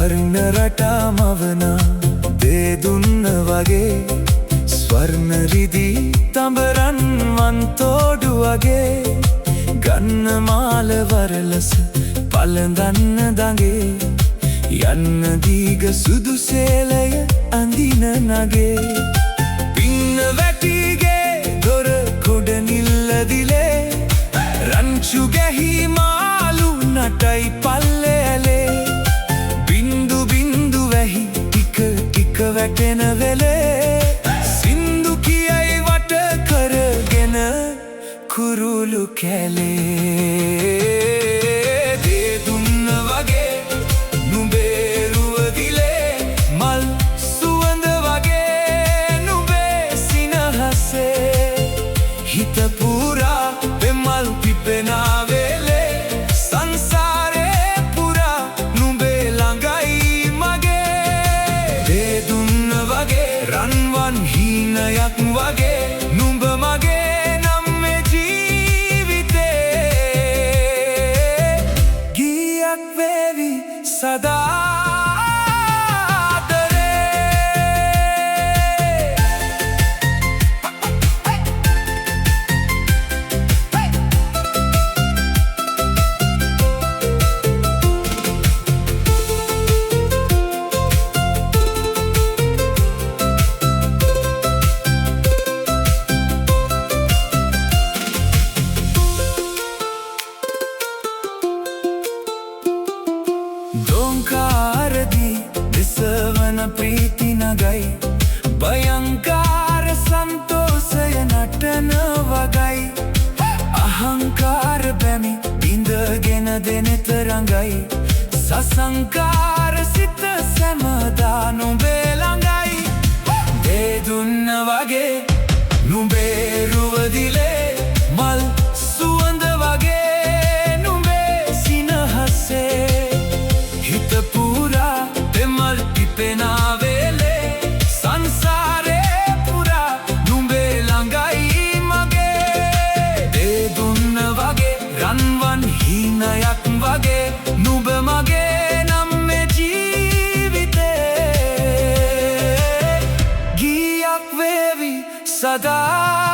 වර්ණ රටාමවන දේ දුන්න වගේ ස්වර්ණ රිදී තඹරන් වන්තෝඩු වගේ ගන්න මාල වරලස පළඳන්න දගේ යන්න දීග සුදු සේලය අඳින නගේ පින්න වැටිගේ දොර කොඩ නිල්ලදිලේ රංචු ගැහි මාලු නටයි පල්ලෙලේ බින්දු බින්දු වැහි ටික ටික වැටෙන වෙලේ සින්දු කියයි වට කරගෙන කුරුළු කැලේ දේ දුන්න වගේ නුඹේ රුවදිලේ මල් සුවඳ වගේ නුඹේ සිනහසේ හිත පුරා පෙමල් පිපෙනා වෙලේ සංසාරේ පුරා නුඹේ ළඟයි මගේ දේ දුන්න වගේ රන්වන් හීනයක් වගේ නුඹ මගේ නම් මේ ජීවිතේ ගීයක් වේවි සදා දෝංකාරදී දෙසවන ප්‍රීති නගයි භයංකාර සන්තෝෂය නටන වගයි අහංකාර බැමි ඉඳගෙන දෙනෙත රඟයි සසංකාර සිත සැමදා නුඹේ ළඟයි දේ දුන්න වගේ නුඹේ රුවදිලේ මල් සුවඳ වගේ නුඹේ සිනහසේ හිත පුරා පෙමල් පිපෙනා වෙලේ සංසාරේ පුරා නුඹේ ළඟයි මගේ දේ දුන්න වගේ රන්වන් හීනයක් වගේ නුඹ මගේ නම් මේ ජීවිතේ ගීයක් වේවි සදා